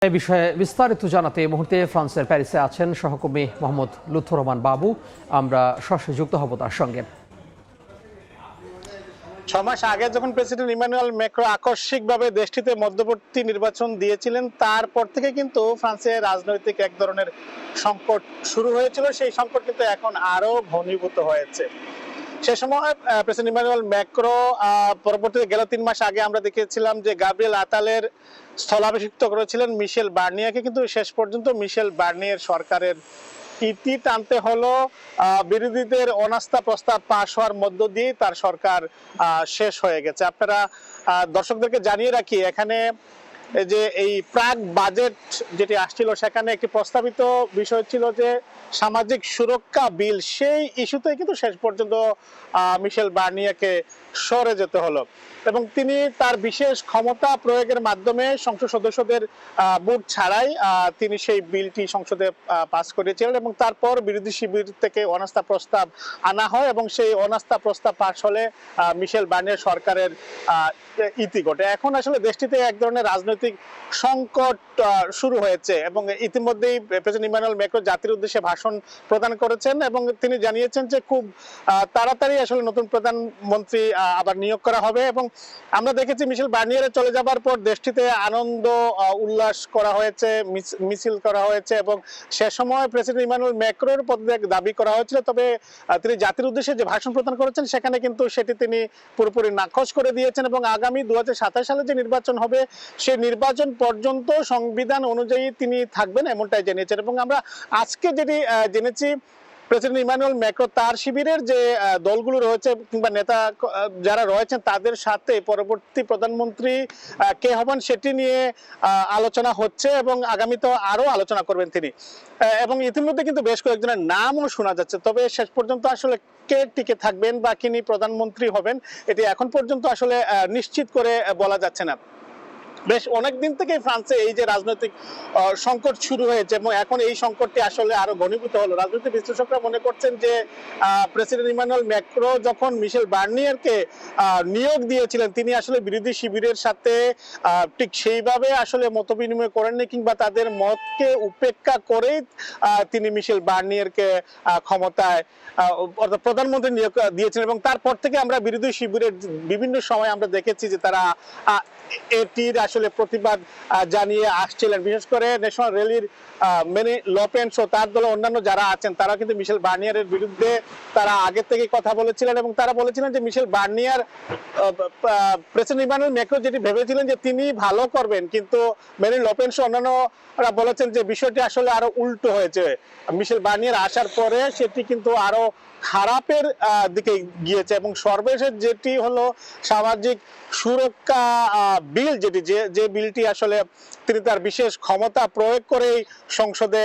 এই বিষয়ে বিস্তারিত জানাতে এই মুহূর্তে ফ্রান্সের প্যারিসে আছেন সহকর্মী মোহাম্মদ লুৎফর রহমান বাবু। আমরা সরাসরি যুক্ত হব তার সঙ্গে। 6 মাস আগে যখন প্রেসিডেন্ট ইমানুয়েল ম্যাক্রো আকস্মিকভাবে দেশটিতে মধ্যবর্তী নির্বাচন দিয়েছিলেন, তারপর থেকে কিন্তু ফ্রান্সের রাজনৈতিক এক ধরনের সংকট শুরু হয়েছিল। সেই সংকট কিন্তু এখন আরো ঘনীভূত হয়েছে। সে সময় প্রেসিডেন্ট ইমানুয়েল ম্যাক্রো পরবর্তীতে গেল 3 মাস আগে আমরা দেখেছিলাম যে গাব্রিয়েল আতালের স্থলাভিষিক্ত করেছিলেন মিশেল বার্নিয়াকে, কিন্তু শেষ পর্যন্ত মিশেল বার্নিয়ার সরকারের ইতি টানতে হলো। বিরোধীদের অনাস্থা প্রস্তাব পাশ হওয়ার মধ্য দিয়ে তার সরকার শেষ হয়ে গেছে। আপনারা দর্শকদেরকে জানিয়ে রাখি, এখানে যে এই প্রাক বাজেট যেটি আসছিল সেখানে একটি প্রস্তাবিত বিষয় ছিল যে সামাজিক সুরক্ষা বিল, সেই ইস্যুতে কিন্তু শেষ পর্যন্ত মিশেল বার্নিয়াকে সরে যেতে হলো এবং তিনি তার বিশেষ ক্ষমতা প্রয়োগের মাধ্যমে সংসদ সদস্যদের ভোট ছাড়াই তিনি সেই বিলটি সংসদে পাস করেছিলেন এবং তারপর বিরোধী শিবির থেকে অনাস্থা প্রস্তাব আনা হয় এবং সেই অনাস্থা প্রস্তাব পাস হলে মিশেল বার্নিয়ার সরকারের ইতি ঘটে। এখন আসলে দেশটিতে এক ধরনের রাজনৈতিক সংকট শুরু হয়েছে এবং ইতিমধ্যেই প্রেসিডেন্ট ইমানুয়েল ম্যাক্রো জাতির উদ্দেশ্যে ভাষণ প্রদান করেছেন এবং তিনি জানিয়েছেন যে খুব তাড়াতাড়ি আসলে নতুন প্রধানমন্ত্রী আবার নিয়োগ করা হবে। এবং আমরা দেখেছি মিশেল বার্নিয়ারে চলে যাবার পর দেশটিতে আনন্দ উল্লাস করা হয়েছে, মিছিল করা হয়েছে এবং সে সময় প্রেসিডেন্ট ইমানুয়েল ম্যাক্রোর পদত্যাগ দাবি করা হয়েছিল। তবে তিনি জাতির উদ্দেশ্যে যে ভাষণ প্রদান করেছেন সেখানে কিন্তু সেটি তিনি পুরোপুরি নাকচ করে দিয়েছেন এবং আগামী 2027 সালে যে নির্বাচন হবে সেই নির্বাচন পর্যন্ত সংবিধান অনুযায়ী তিনি থাকবেন এমনটাই জানিয়েছেন। এবং আমরা আজকে যেটি জেনেছি, প্রেসিডেন্ট ইমানুয়েল ম্যাক্রো তার শিবিরের যে দলগুলো রয়েছে কিংবা নেতা যারা রয়েছেন তাদের সাথে পরবর্তী প্রধানমন্ত্রী কে হবেন সেটি নিয়ে আলোচনা হচ্ছে এবং আগামীতে আরো আলোচনা করবেন তিনি। এবং ইতিমধ্যে কিন্তু বেশ কয়েকজনের নামও শোনা যাচ্ছে, তবে শেষ পর্যন্ত আসলে কে টিকে থাকবেন বা কিনি প্রধানমন্ত্রী হবেন এটি এখন পর্যন্ত আসলে নিশ্চিত করে বলা যাচ্ছে না। বেশ অনেকদিন থেকে ফ্রান্সে এই যে রাজনৈতিক সংকট শুরু হয়েছে এবং এখন এই সংকটটি আসলে আরো ঘনীভূত হলো। রাজনৈতিক বিশ্লেষকরা মনে করছেন যে প্রেসিডেন্ট ইমানুয়েল ম্যাক্রো যখন মিশেল বার্নিয়ারকে নিয়োগ দিয়েছিলেন তিনি আসলে বিরোধী শিবিরের সাথে ঠিক সেইভাবে আসলে মত বিনিময় করেননি কিংবা তাদের মতকে উপেক্ষা করেই তিনি মিশেল বার্নিয়ারকে ক্ষমতায় অর্থাৎ প্রধানমন্ত্রী নিয়োগ দিয়েছেন এবং তারপর থেকে আমরা বিরোধী শিবিরের বিভিন্ন সময় আমরা দেখেছি যে তারা এটির আসলে প্রতিবাদ জানিয়ে আসছিলেন। বিশেষ করে ন্যাশনাল র্যালির মেরি লপেন্স ও তার দলে অন্যান্য যারা আছেন তারা কিন্তু মিশেল বার্নিয়ারের বিরুদ্ধে তারা আগে থেকে কথা বলেছিলেন এবং তারা বলেছিলেন যে মিশেল বার্নিয়ার প্রেসিডেন্ট ইমানুয়েল ম্যাক্রো যেটি ভেবেছিলেন যে তিনি ভালো করবেন, কিন্তু মেরি লপেন্স ও অন্যান্যরা বলেছেন যে বিষয়টি আসলে আরো উল্টো হয়েছে। মিশেল বার্নিয়ার আসার পরে সেটি কিন্তু আরো খারাপের দিকে গিয়েছে এবং সর্বশেষ যেটি হলো সামাজিক সুরক্ষা বিল, যেটি যে বিলটি আসলে তিনি তার বিশেষ ক্ষমতা প্রয়োগ করেই সংসদে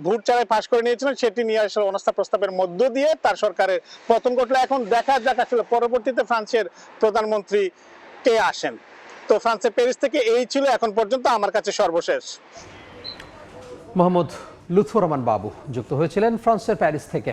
ভোট ছাড়াই পাশ করে নিয়েছিলেন, সেটি নিয়ে আসলে অনাস্থা প্রস্তাবের মধ্য দিয়ে তার সরকারের পতন ঘটলো। এখন দেখা যাক আসলে পরবর্তীতে ফ্রান্সের প্রধানমন্ত্রী কে আসেন। তো ফ্রান্সের প্যারিস থেকে এই ছিল এখন পর্যন্ত আমার কাছে সর্বশেষ। মোহাম্মদ লুৎফর রহমান বাবু যুক্ত হয়েছিলেন ফ্রান্সের প্যারিস থেকে।